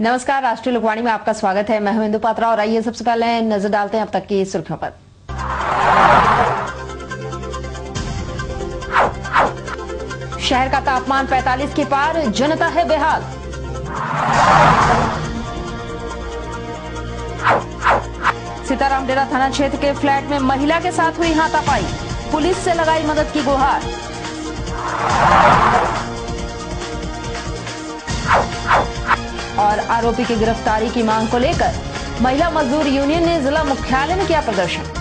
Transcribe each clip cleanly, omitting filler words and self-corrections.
नमस्कार, राष्ट्रीय लोकवाणी में आपका स्वागत है। मैं हूं इंदु पात्रा और आइए सबसे पहले नजर डालते हैं अब तक की सुर्खियों पर। शहर का तापमान 45 के पार, जनता है बेहाल। सीताराम डेरा थाना क्षेत्र के फ्लैट में महिला के साथ हुई हाथापाई, पुलिस से लगाई मदद की गुहार। और आरोपी की गिरफ्तारी की मांग को लेकर महिला मजदूर यूनियन ने जिला मुख्यालय में किया प्रदर्शन।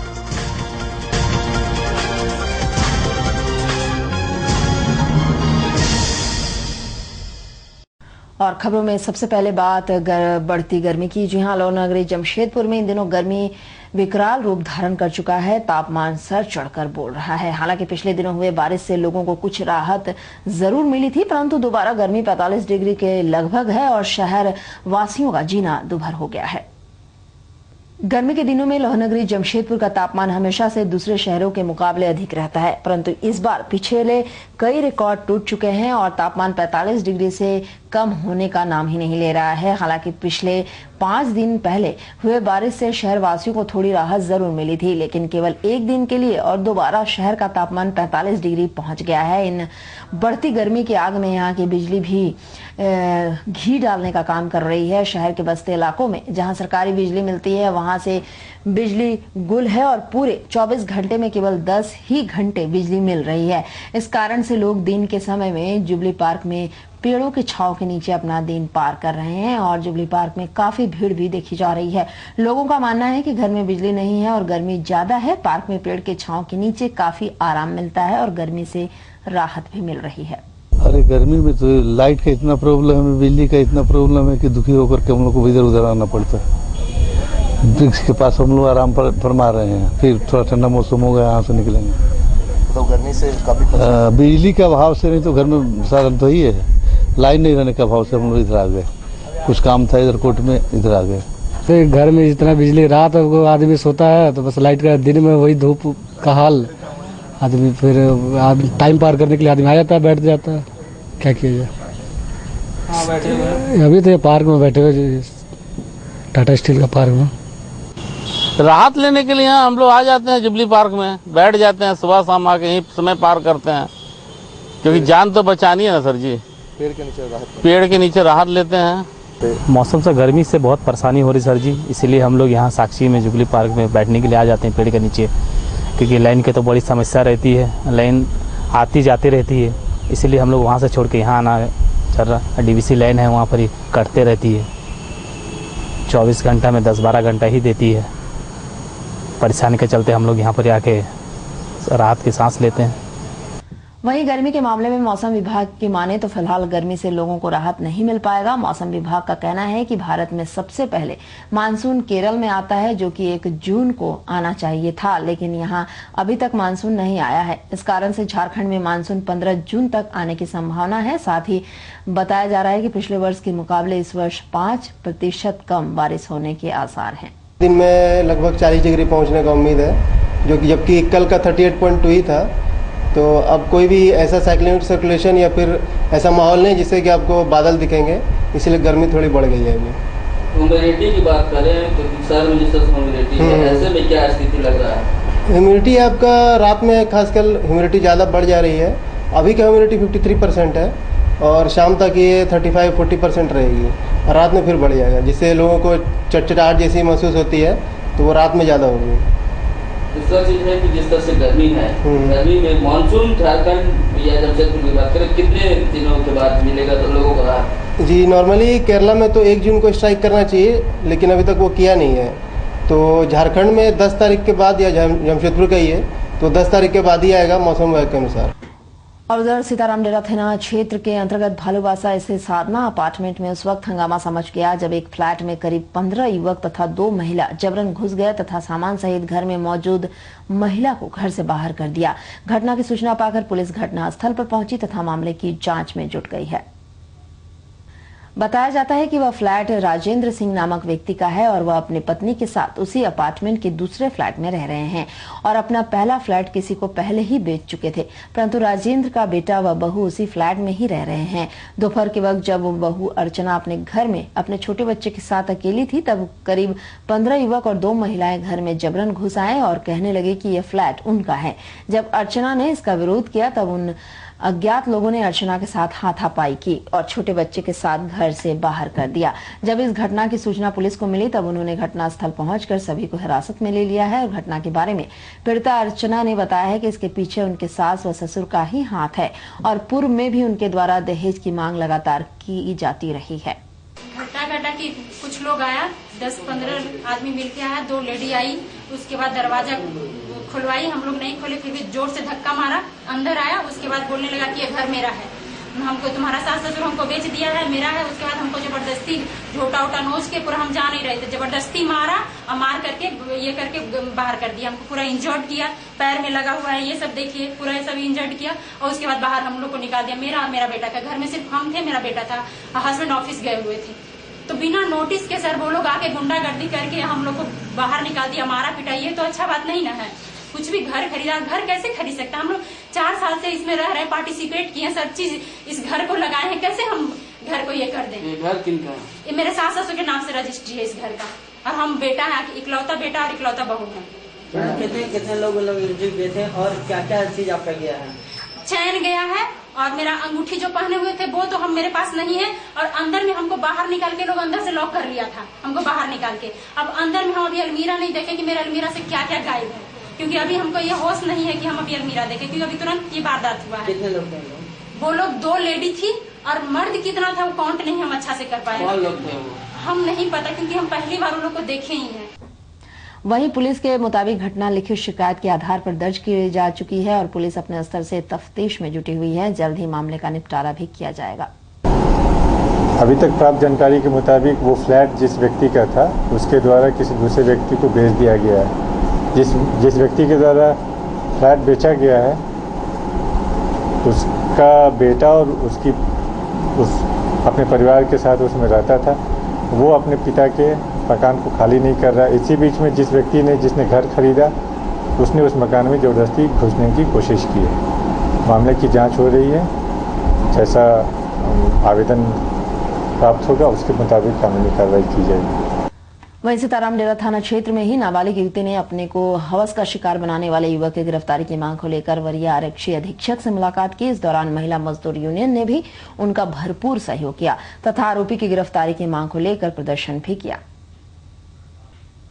और खबरों में सबसे पहले बात बढ़ती गर्मी की। जी हां, लोअर नगरी जमशेदपुर में इन दिनों गर्मी विकराल रूप धारण कर चुका है। तापमान सर चढ़कर बोल रहा है। हालांकि पिछले दिनों हुए बारिश से लोगों को कुछ राहत जरूर मिली थी, परंतु दोबारा गर्मी 45 डिग्री के लगभग है और शहर वासियों का जीना दुभर हो गया है। गर्मी के दिनों में लोअर नगरी जमशेदपुर का तापमान हमेशा से दूसरे शहरों के मुकाबले अधिक रहता है, परंतु इस बार पिछले कई रिकॉर्ड टूट चुके हैं और तापमान 45 डिग्री से कम होने का नाम ही नहीं ले रहा है। हालांकि पिछले 5 दिन पहले हुए बारिश से शहर वासियों को थोड़ी राहत जरूर मिली थी, लेकिन केवल एक दिन के लिए और दोबारा शहर का तापमान 45 डिग्री पहुंच गया है। इन बढ़ती गर्मी की आग में यहाँ की बिजली भी घी डालने का काम कर रही है। शहर के बस्ते इलाकों में जहां सरकारी बिजली मिलती है वहां से बिजली गुल है और पूरे 24 घंटे में केवल 10 ही घंटे बिजली मिल रही है। इस कारण से लोग दिन के समय में जुबली पार्क में पेड़ों के छांव के नीचे अपना दिन पार कर रहे हैं और जुबली पार्क में काफी भीड़ भी देखी जा रही है। लोगों का मानना है कि घर में बिजली नहीं है और गर्मी ज्यादा है। पार्क में पेड़ के छांव के नीचे काफी आराम मिलता है और गर्मी से राहत भी मिल रही है। अरे गर्मी में तो लाइट का इतना प्रॉब्लम है, बिजली का इतना प्रॉब्लम है कि दुखी होकर के हम लोग को इधर उधर आना पड़ता है। वृक्ष के पास हम लोग आराम फरमा रहे हैं, फिर थोड़ा ठंडा मौसम हो गया, यहाँ से निकलेंगे। तो गर्मी से काफी बिजली का अभाव से नहीं तो घर में साधन तो ही है। लाइन नहीं रहने के अभाव से हम लोग इधर आ गए। कुछ काम था इधर कोर्ट में, इधर आ गए। तो घर में जितना बिजली रात को आदमी सोता है तो बस लाइट का, दिन में वही धूप का हाल। आदमी फिर टाइम पार करने के लिए आदमी आ जाता है, बैठ जाता है। क्या किया जाए। अभी तो पार्क में बैठे हुए, टाटा स्टील का पार्क में राहत लेने के लिए हम लोग आ जाते हैं। जुबली पार्क में बैठ जाते हैं, सुबह शाम आके यहीं समय पार करते हैं, क्योंकि जान तो बचानी है ना सर जी। पेड़ के नीचे राहत लेते हैं। मौसम से गर्मी से बहुत परेशानी हो रही सर जी, इसीलिए हम लोग यहाँ साक्षी में जुबली पार्क में बैठने के लिए आ जाते हैं पेड़ के नीचे, क्योंकि लाइन की तो बड़ी समस्या रहती है। लाइन आती जाती रहती है, इसीलिए हम लोग वहाँ से छोड़ के यहाँ आना चल रहा। डीवीसी लाइन है, वहाँ पर ही कटते रहती है। 24 घंटा में 10-12 घंटा ही देती है। परेशानी के चलते हम लोग यहाँ पर आके राहत की सांस लेते हैं। वहीं गर्मी के मामले में मौसम विभाग की माने तो फिलहाल गर्मी से लोगों को राहत नहीं मिल पाएगा। मौसम विभाग का कहना है कि भारत में सबसे पहले मानसून केरल में आता है, जो कि 1 जून को आना चाहिए था, लेकिन यहाँ अभी तक मानसून नहीं आया है। इस कारण से झारखंड में मानसून 15 जून तक आने की संभावना है। साथ ही बताया जा रहा है कि पिछले वर्ष के मुकाबले इस वर्ष 5% कम बारिश होने के आसार हैं। दिन में लगभग 40 डिग्री पहुंचने का उम्मीद है, जो कि जबकि कल का 38.2 ही था। तो अब कोई भी ऐसा साइक्लोनिक सर्कुलेशन या फिर ऐसा माहौल नहीं जिससे कि आपको बादल दिखेंगे, इसलिए गर्मी थोड़ी बढ़ गई है अभी। ह्यूमिडिटी की बात करें तो शहर में जिस तरह ह्यूमिडिटी है, ऐसे में क्या स्थिति लग रहा है? ह्यूमिडिटी आपका रात में खासकर ह्यूमिडिटी ज़्यादा बढ़ जा रही है। अभी का ह्यूमिडिटी 53% है और शाम तक ये 35-40% रहेगी और रात में फिर बढ़ जाएगा, जिससे लोगों को चटचटाहट जैसी महसूस होती है, तो वो रात में ज़्यादा होगी। दूसरा चीज़ है कि जिस तरह से गर्मी है, गर्मी में मानसून झारखंड या जमशेदपुर की बात करें, कितने दिनों के बाद मिलेगा तो लोगों को राहत? जी, नॉर्मली केरला में तो 1 जून को स्ट्राइक करना चाहिए, लेकिन अभी तक वो किया नहीं है। तो झारखंड में 10 तारीख के बाद या जमशेदपुर का ही है, तो 10 तारीख के बाद ही आएगा मौसम विभाग के अनुसार। और उधर सीताराम डेरा थाना क्षेत्र के अंतर्गत भालूबासा स्थित साधना अपार्टमेंट में उस वक्त हंगामा समझ गया जब एक फ्लैट में करीब 15 युवक तथा 2 महिला जबरन घुस गए तथा सामान सहित घर में मौजूद महिला को घर से बाहर कर दिया। घटना की सूचना पाकर पुलिस घटनास्थल पर पहुंची तथा मामले की जांच में जुट गई है। बताया जाता है कि वह फ्लैट राजेंद्र सिंह नामक व्यक्ति का है और वह अपनी पत्नी के साथ उसी अपार्टमेंट के दूसरे फ्लैट में रह रहे हैं और अपना पहला फ्लैट किसी को पहले ही बेच चुके थे, परंतु राजेंद्र का बेटा व बहू उसी फ्लैट में ही रह रहे हैं। दोपहर के वक्त जब बहू अर्चना अपने घर में अपने छोटे बच्चे के साथ अकेली थी, तब करीब 15 युवक और 2 महिलाएं घर में जबरन घुस आए और कहने लगे कि यह फ्लैट उनका है। जब अर्चना ने इसका विरोध किया तब उन अज्ञात लोगों ने अर्चना के साथ हाथापाई की और छोटे बच्चे के साथ घर से बाहर कर दिया। जब इस घटना की सूचना पुलिस को मिली तब उन्होंने घटनास्थल पहुंचकर सभी को हिरासत में ले लिया है और घटना के बारे में पीड़िता अर्चना ने बताया है कि इसके पीछे उनके सास व ससुर का ही हाथ है और पूर्व में भी उनके द्वारा दहेज की मांग लगातार की जाती रही है। घटा कि कुछ लोग आया, 10-15 आदमी मिलके आया, 2 लेडी आई, उसके बाद दरवाजा खुलवाई, हम लोग नहीं खोले, फिर भी जोर से धक्का मारा, अंदर आया, उसके बाद बोलने लगा कि ये घर मेरा है, हमको तुम्हारा सास ससुर हमको बेच दिया है, मेरा है। उसके बाद हमको जबरदस्ती झोटा उटा नोच के पूरा, हम जा नहीं रहे थे, जबरदस्ती मारा और मार करके ये करके बाहर कर दिया, हमको पूरा इंजर्ड किया, पैर में लगा हुआ है ये सब देखिए, पूरा ये सब इंजर्ड किया और उसके बाद बाहर हम लोग को निकाल दिया। मेरा बेटा का घर में सिर्फ हम थे, मेरा बेटा था, हस्बैंड ऑफिस गए हुए थे, तो बिना नोटिस के सर वो लोग आके गुंडागर्दी करके हम लोग को बाहर निकाल दिया, मारा पिटाई। ये तो अच्छा बात नहीं ना है। कुछ भी घर खरीदा, घर कैसे खरीद सकता? हम लोग 4 साल से इसमें रह रहे, पार्टिसिपेट किए, सब चीज इस घर को लगाए हैं, कैसे हम घर को ये कर दें? घर किनका है? ये मेरे सास ससुर के नाम से रजिस्ट्री है इस घर का, और हम बेटा है, इकलौता बेटा और इकलौता बहू है। कितने लोग इंजर्ड हुए थे और क्या क्या चीज आपका गया है? चैन गया है और मेरा अंगूठी जो पहने हुए थे वो तो हम मेरे पास नहीं है, और अंदर में हमको बाहर निकाल के लोग अंदर से लॉक कर लिया था, हमको बाहर निकाल के। अब अंदर में हम अभी अलमीरा नहीं देखे कि मेरे अलमीरा से क्या क्या गायब है, क्योंकि अभी हमको ये होश नहीं है कि हम अभी अलमीरा देखें, क्योंकि अभी तुरंत ये वारदात हुआ है। कितने लोग थे? वो लोग 2 लेडी थी और मर्द कितना था वो काउंट नहीं हम अच्छा से कर पाए। कौन लोग थे वो? हम नहीं पता, क्योंकि हम पहली बार उन लोग को देखे ही हैं। वहीं पुलिस के मुताबिक घटना लिखित शिकायत के आधार पर दर्ज की जा चुकी है और पुलिस अपने स्तर से तफ्तीश में जुटी हुई है। जल्द ही मामले का निपटारा भी किया जाएगा। अभी तक प्राप्त जानकारी के मुताबिक वो फ्लैट जिस व्यक्ति का था उसके द्वारा किसी दूसरे व्यक्ति को बेच दिया गया है। जिस व्यक्ति के द्वारा फ्लैट बेचा गया है उसका बेटा और अपने परिवार के साथ उसमें रहता था। वो अपने पिता के मकान को खाली नहीं कर रहा। इसी बीच में जिसने घर खरीदा उसने उस मकान में ज़बरदस्ती घुसने की कोशिश की है। मामले की जांच हो रही है, जैसा आवेदन प्राप्त होगा उसके मुताबिक कानूनी कार्रवाई की जाएगी। वहीं सीताराम डेरा थाना क्षेत्र में ही नाबालिग युवती ने अपने को हवस का शिकार बनाने वाले युवक की गिरफ्तारी की मांग को लेकर वरीय आरक्षी अधीक्षक से मुलाकात की। इस दौरान महिला मजदूर यूनियन ने भी उनका भरपूर सहयोग किया तथा आरोपी की गिरफ्तारी की मांग को लेकर प्रदर्शन भी किया।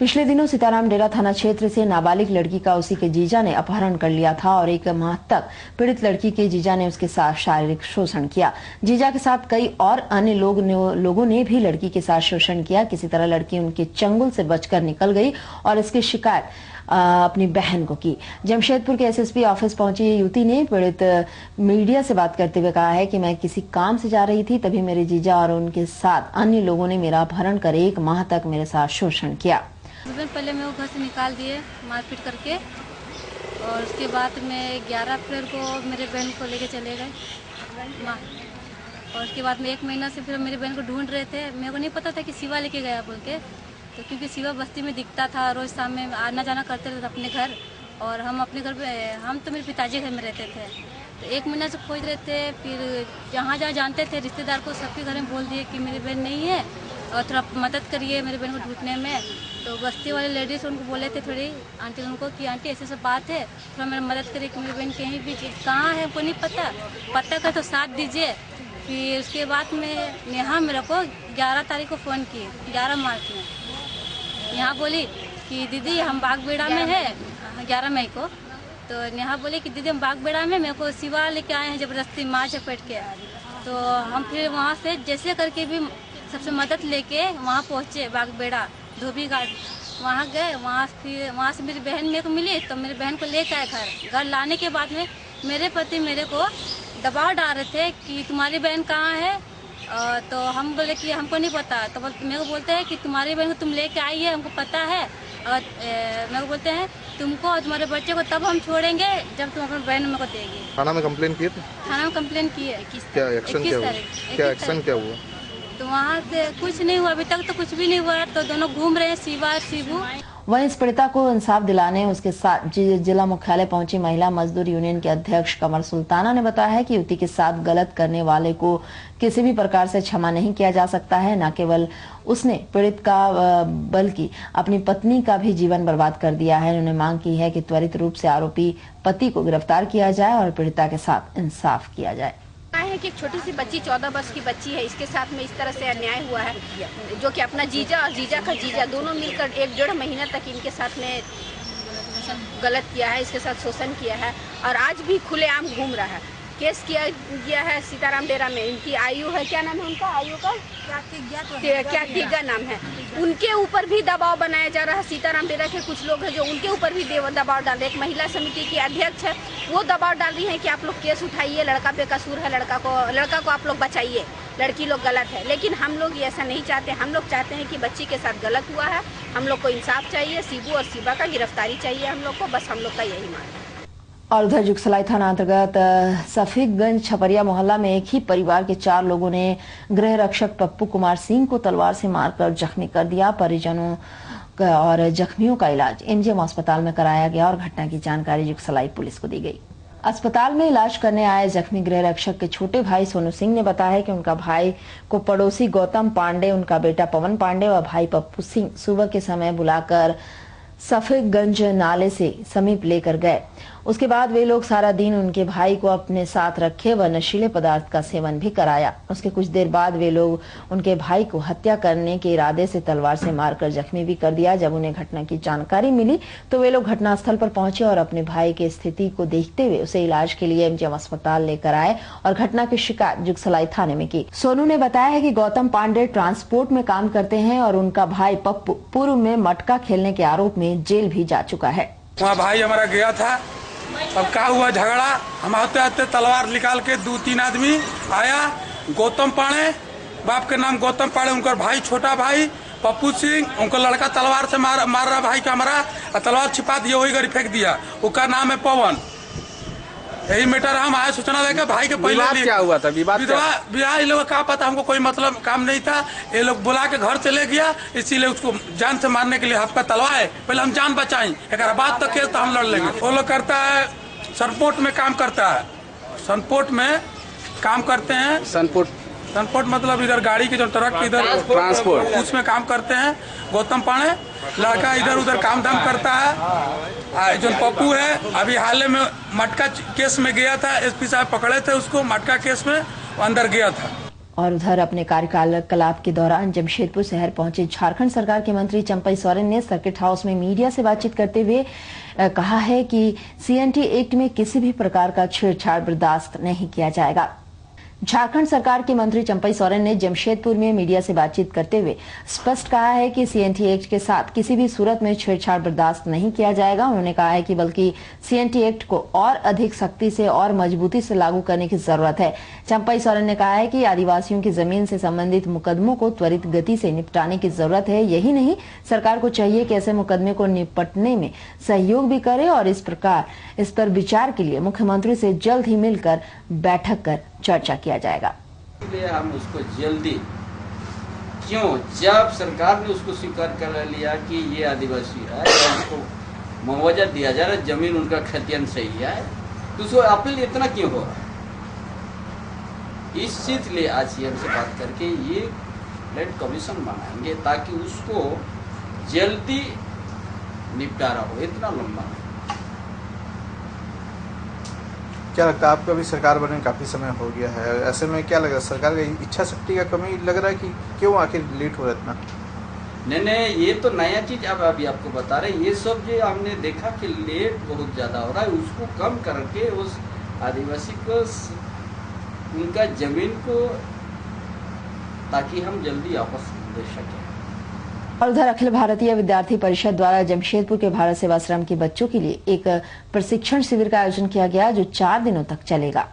पिछले दिनों सीताराम डेरा थाना क्षेत्र से नाबालिग लड़की का उसी के जीजा ने अपहरण कर लिया था और 1 माह तक पीड़ित लड़की के जीजा ने उसके साथ शारीरिक शोषण किया। जीजा के साथ कई और अन्य लोगों ने भी लड़की के साथ शोषण किया। किसी तरह लड़की उनके चंगुल से बचकर निकल गई और इसकी शिकायत अपनी बहन को की। जमशेदपुर के एसएसपी ऑफिस पहुंची युवती ने पीड़ित मीडिया से बात करते हुए कहा है कि मैं किसी काम से जा रही थी, तभी मेरे जीजा और उनके साथ अन्य लोगों ने मेरा अपहरण कर 1 माह तक मेरे साथ शोषण किया। पहले मैं वो घर से निकाल दिए मारपीट करके, और उसके बाद में 11 अप्रैल को मेरे बहन को लेके चले गए और उसके बाद में 1 महीना से फिर मेरी बहन को ढूंढ रहे थे। मेरे को नहीं पता था कि शिवा लेके गया बोल के, तो क्योंकि शिवा बस्ती में दिखता था, रोज शाम में आना जाना करते थे अपने घर, और हम अपने घर पे, हम तो मेरे पिताजी घर में रहते थे, तो 1 महीना से खोज रहे थे। फिर जहाँ जानते थे रिश्तेदार को सबके घर में बोल दिए कि मेरी बहन नहीं है और थोड़ा मदद करिए मेरे बहन को ढूंढने में। तो बस्ती वाले लेडीज उनको बोले थे थोड़ी आंटी उनको कि आंटी ऐसे सब बात है, थोड़ा मेरी मदद करिए कि मेरी बहन कहीं भी कहाँ है हमको नहीं पता कर तो साथ दीजिए। फिर उसके बाद में नेहा मेरे को 11 तारीख को फ़ोन की, 11 मार्च में। नेहा बोली कि दीदी हम बागबेड़ा में है, 11 मई को। तो नेहा बोली कि दीदी हम बागबेड़ा में, मेरे को शिवा लेके आए हैं ज़बरदस्ती मार चपेट के। तो हम फिर वहाँ से जैसे करके भी सबसे मदद लेके वहाँ पहुँचे बागबेड़ा धोबी घाट। वहाँ गए, वहाँ से मेरी बहन मेरे को मिली, तो मेरी बहन को लेकर आए घर लाने के बाद में मेरे पति मेरे को दबाव डाल रहे थे कि तुम्हारी बहन कहाँ है। तो हम बोले कि हमको नहीं पता। तो मेरे को बोलते हैं कि तुम्हारी बहन को तुम लेके आई है, हमको पता है। और मेरे को बोलते हैं तुमको और तुम्हारे बच्चे को तब हम छोड़ेंगे जब तुम अपनी बहन मेरे को देगी। थाना में कंप्लेन किए थे? थाना में कंप्लेन की है। क्या एक्शन क्या हुआ? क्या एक्शन क्या हुआ? तो वहाँ से कुछ नहीं हुआ, अभी तक तो कुछ भी नहीं हुआ। तो दोनों घूम रहे हैं, शिवा और शिबू। वहीं इस पीड़िता को इंसाफ दिलाने उसके साथ जिला मुख्यालय पहुंची महिला मजदूर यूनियन के अध्यक्ष कमर सुल्ताना ने बताया है कि युवती के साथ गलत करने वाले को किसी भी प्रकार से क्षमा नहीं किया जा सकता है। न केवल उसने पीड़ित का बल्कि अपनी पत्नी का भी जीवन बर्बाद कर दिया है। उन्होंने मांग की है कि त्वरित रूप से आरोपी पति को गिरफ्तार किया जाए और पीड़िता के साथ इंसाफ किया जाए। है कि एक छोटी सी बच्ची 14 वर्ष की बच्ची है, इसके साथ में इस तरह से अन्याय हुआ है, जो कि अपना जीजा और जीजा का जीजा दोनों मिलकर 1-1.5 महीना तक इनके साथ में गलत किया है, इसके साथ शोषण किया है और आज भी खुलेआम घूम रहा है। केस किया गया है सीताराम डेरा में। इनकी आयु है, क्या नाम है उनका, आयु का क्या तिगा नाम है। उनके ऊपर भी दबाव बनाया जा रहा है। सीताराम डेरा के कुछ लोग हैं जो उनके ऊपर भी दबाव डाल रहे हैं। एक महिला समिति की अध्यक्ष है, वो दबाव डाल रही है कि आप लोग केस उठाइए, लड़का बेकसूर है, लड़का को आप लोग बचाइए, लड़की लोग गलत है। लेकिन हम लोग ऐसा नहीं चाहते। हम लोग चाहते हैं कि बच्ची के साथ गलत हुआ है, हम लोग को इंसाफ चाहिए, शिबू और शिवा का गिरफ्तारी चाहिए हम लोग को, बस हम लोग का यही मांग है। और उधर जुगसलाई थाना अंतर्गत सफीकगंज छपरिया मोहल्ला में एक ही परिवार के 4 लोगों ने गृह रक्षक पप्पू कुमार सिंह को तलवार से मारकर जख्मी कर दिया। परिजनों और जख्मियों का इलाज एमजीएम अस्पताल में कराया गया और घटना की जानकारी जुगसलाई पुलिस को दी गई। अस्पताल में इलाज करने आए जख्मी गृह रक्षक के छोटे भाई सोनू सिंह ने बताया कि उनका भाई को पड़ोसी गौतम पांडे, उनका बेटा पवन पांडे और भाई पप्पू सिंह सुबह के समय बुलाकर सफीकगंज नाले से समीप लेकर गए। उसके बाद वे लोग सारा दिन उनके भाई को अपने साथ रखे व नशीले पदार्थ का सेवन भी कराया। उसके कुछ देर बाद वे लोग उनके भाई को हत्या करने के इरादे से तलवार से मारकर जख्मी भी कर दिया। जब उन्हें घटना की जानकारी मिली तो वे लोग घटनास्थल पर पहुंचे और अपने भाई की स्थिति को देखते हुए उसे इलाज के लिए एमजीएम अस्पताल लेकर आए और घटना की शिकायत जुगसलाई थाने में की। सोनू ने बताया है कि गौतम पांडे ट्रांसपोर्ट में काम करते हैं और उनका भाई पप्पू पूर्व में मटका खेलने के आरोप में जेल भी जा चुका है। वहाँ भाई हमारा गया था, अब क्या हुआ झगड़ा, हम आते आते तलवार निकाल के 2-3 आदमी आया। गौतम पांडे, बाप के नाम गौतम पांडे, उनका भाई छोटा भाई पप्पू सिंह, उनका लड़का तलवार से मार रहा भाई का हमारा, तलवार छिपा दिया, वही गरी फेंक दिया। उसका नाम है पवन। यही मैटर हम आए सूचना देकर भाई के पहले क्या हुआ था, विवाह ये लोग क्या पता, हमको कोई मतलब काम नहीं था। ये लोग बुला के घर चले गया, इसीलिए उसको जान से मारने के लिए आपका तलवार है, पहले हम जान बचाएं, एक बात तो केस तो हम लड़ लेंगे। वो लोग करता है सनपोर्ट में काम करता है, सनपोर्ट में काम करते हैं। सनपोर्ट मतलब इधर गाड़ी के जो ट्रक इधर ट्रांसपोर्ट, उसमें काम करते हैं। गौतम पांडे लड़का इधर उधर काम धाम करता है। जो पप्पू है अभी हाल में मटका केस में गया था, एसपी साहब पकड़े थे उसको मटका केस में, वो अंदर गया था। और उधर अपने कार्यकलाप के दौरान जमशेदपुर शहर पहुंचे झारखंड सरकार के मंत्री चंपई सोरेन ने सर्किट हाउस में मीडिया से बातचीत करते हुए कहा है कि सीएनटी एक्ट में किसी भी प्रकार का छेड़छाड़ बर्दाश्त नहीं किया जाएगा। झारखंड सरकार के मंत्री चंपई सोरेन ने जमशेदपुर में मीडिया से बातचीत करते हुए स्पष्ट कहा है कि सीएनटी एक्ट के साथ किसी भी सूरत में छेड़छाड़ बर्दाश्त नहीं किया जाएगा। उन्होंने कहा है कि बल्कि सीएनटी एक्ट को और अधिक सख्ती से और मजबूती से लागू करने की जरूरत है। चंपई सोरेन ने कहा है कि आदिवासियों की जमीन से संबंधित मुकदमों को त्वरित गति से निपटाने की जरूरत है। यही नहीं, सरकार को चाहिए कि ऐसे मुकदमे को निपटने में सहयोग भी करे और इस पर विचार के लिए मुख्यमंत्री से जल्द ही मिलकर बैठक कर चर्चा किया जाएगा। इसलिए हम उसको जल्दी, क्यों, जब सरकार ने उसको स्वीकार कर लिया कि ये आदिवासी है, उसको मुआवजा दिया जा रहा है, जमीन उनका खतियान सही है, तो उसको अपील इतना क्यों हो रहा है? इस चीज लिए आज सीएम से बात करके ये लैंड कमीशन बनाएंगे ताकि उसको जल्दी निपटारा हो। इतना लंबा क्या लगता है आपको? अभी सरकार बनने काफ़ी समय हो गया है, ऐसे में क्या लग रहा है, सरकार की इच्छा शक्ति का कमी लग रहा है कि क्यों आखिर लेट हो रहा इतना? नहीं, ये तो नया चीज अब अभी आपको बता रहे, ये सब जो हमने देखा कि लेट बहुत ज़्यादा हो रहा है, उसको कम करके उस आदिवासी को उनका जमीन को ताकि हम जल्दी वापस दे सकें। और उधर अखिल भारतीय विद्यार्थी परिषद द्वारा जमशेदपुर के भारत सेवाश्रम के बच्चों के लिए एक प्रशिक्षण शिविर का आयोजन किया गया जो 4 दिनों तक चलेगा।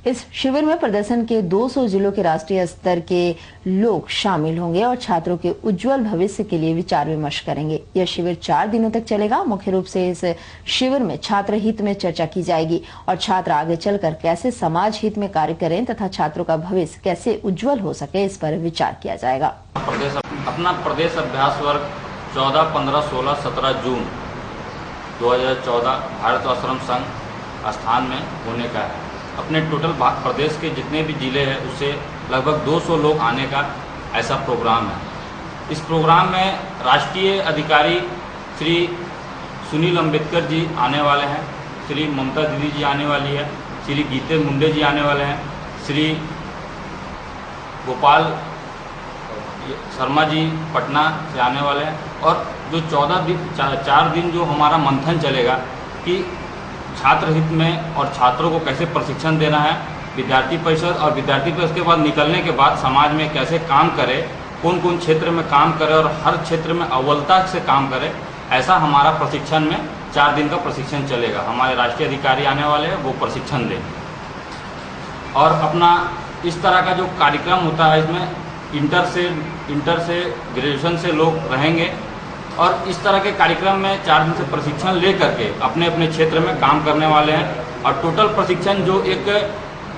इस शिविर में प्रदर्शन के 200 जिलों के राष्ट्रीय स्तर के लोग शामिल होंगे और छात्रों के उज्जवल भविष्य के लिए विचार विमर्श करेंगे। यह शिविर 4 दिनों तक चलेगा। मुख्य रूप से इस शिविर में छात्र हित में चर्चा की जाएगी और छात्र आगे चलकर कैसे समाज हित में कार्य करें तथा छात्रों का भविष्य कैसे उज्जवल हो सके, इस पर विचार किया जाएगा। अपना प्रदेश अभ्यास वर्ग 14, 15, 16, 17 जून 2014 भारत आश्रम संघ स्थान में होने का है। अपने टोटल प्रदेश के जितने भी जिले हैं उससे लगभग 200 लोग आने का ऐसा प्रोग्राम है। इस प्रोग्राम में राष्ट्रीय अधिकारी श्री सुनील अंबेडकर जी आने वाले हैं, श्री ममता दीदी जी आने वाली है, श्री गीते मुंडे जी आने वाले हैं, श्री गोपाल शर्मा जी पटना से आने वाले हैं। और जो 4 दिन जो हमारा मंथन चलेगा कि छात्र हित में और छात्रों को कैसे प्रशिक्षण देना है, विद्यार्थी परिषद और विद्यार्थी परिषद के बाद निकलने के बाद समाज में कैसे काम करे, कौन कौन क्षेत्र में काम करे और हर क्षेत्र में अव्वलता से काम करे, ऐसा हमारा प्रशिक्षण में 4 दिन का प्रशिक्षण चलेगा। हमारे राष्ट्रीय अधिकारी आने वाले हैं, वो प्रशिक्षण देंगे। और अपना इस तरह का जो कार्यक्रम होता है इसमें इंटर से ग्रेजुएशन से लोग रहेंगे और इस तरह के कार्यक्रम में 4 दिन से प्रशिक्षण ले करके अपने अपने क्षेत्र में काम करने वाले हैं। और टोटल प्रशिक्षण जो एक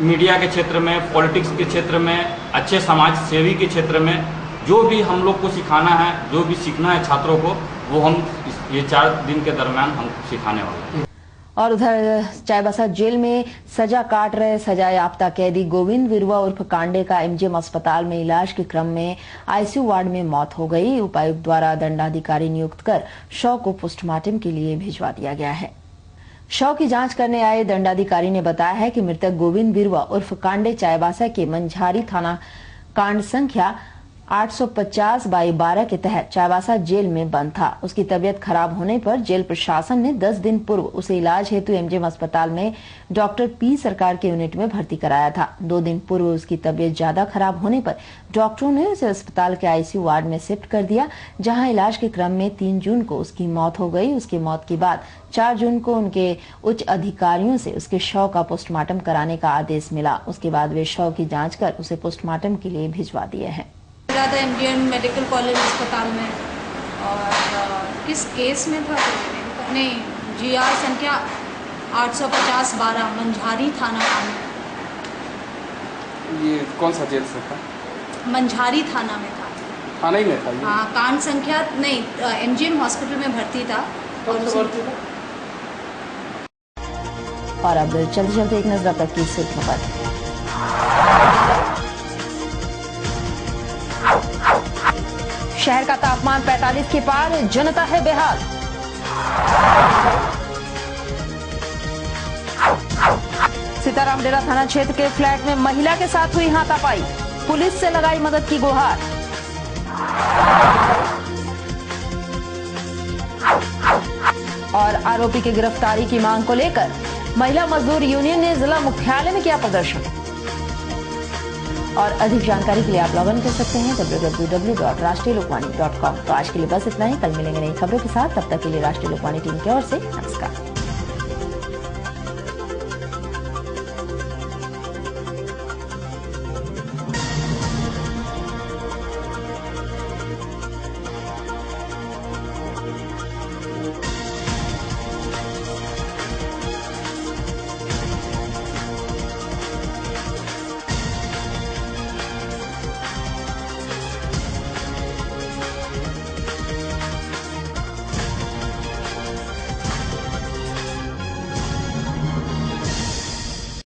मीडिया के क्षेत्र में, पॉलिटिक्स के क्षेत्र में, अच्छे समाज सेवी के क्षेत्र में जो भी हम लोग को सिखाना है, जो भी सीखना है छात्रों को, वो हम ये 4 दिन के दरमियान हम सिखाने वाले हैं। और उधर चाईबासा जेल में सजा काट रहे सजायाफ्ता कैदी गोविंद विरवा उर्फ कांडे का एमजीएम अस्पताल में इलाज के क्रम में आईसीयू वार्ड में मौत हो गई। उपायुक्त द्वारा दंडाधिकारी नियुक्त कर शव को पोस्टमार्टम के लिए भिजवा दिया गया है। शव की जांच करने आए दंडाधिकारी ने बताया है कि मृतक गोविंद विरवा उर्फ कांडे चाईबासा के मंझारी थाना कांड संख्या 850/12 के तहत चाईबासा जेल में बंद था। उसकी तबीयत खराब होने पर जेल प्रशासन ने 10 दिन पूर्व उसे इलाज हेतु एमजीएम अस्पताल में डॉक्टर पी सरकार के यूनिट में भर्ती कराया था। 2 दिन पूर्व उसकी तबीयत ज्यादा खराब होने पर डॉक्टरों ने उसे अस्पताल के आईसीयू वार्ड में शिफ्ट कर दिया, जहां इलाज के क्रम में 3 जून को उसकी मौत हो गई। उसकी मौत के बाद 4 जून को उनके उच्च अधिकारियों से उसके शव का पोस्टमार्टम कराने का आदेश मिला। उसके बाद वे शव की जाँच कर उसे पोस्टमार्टम के लिए भिजवा दिए हैं। था इंडियन मेडिकल कॉलेज अस्पताल में और किस केस में था नहीं GR संख्या 850/12 मंझारी थाना कांड। ये कौन सा जेल से था? मंझारी थाना में था। थाना ही में था ये? हाँ, कांड संख्या नहीं MGM हॉस्पिटल में भर्ती था। और अब चलते चलते एक नजर तक की सुर्खियों पर। शहर का तापमान 45 के पार, जनता है बेहाल। सीताराम डेरा थाना क्षेत्र के फ्लैट में महिला के साथ हुई हाथापाई, पुलिस से लगाई मदद की गुहार। और आरोपी की गिरफ्तारी की मांग को लेकर महिला मजदूर यूनियन ने जिला मुख्यालय में किया प्रदर्शन। और अधिक जानकारी के लिए आप लॉग इन कर सकते हैं www.rashtriyalokmani.com। तो आज के लिए बस इतना ही। कल मिलेंगे नई खबरों के साथ, तब तक के लिए राष्ट्रीय लोकवाणी टीम की ओर से नमस्कार।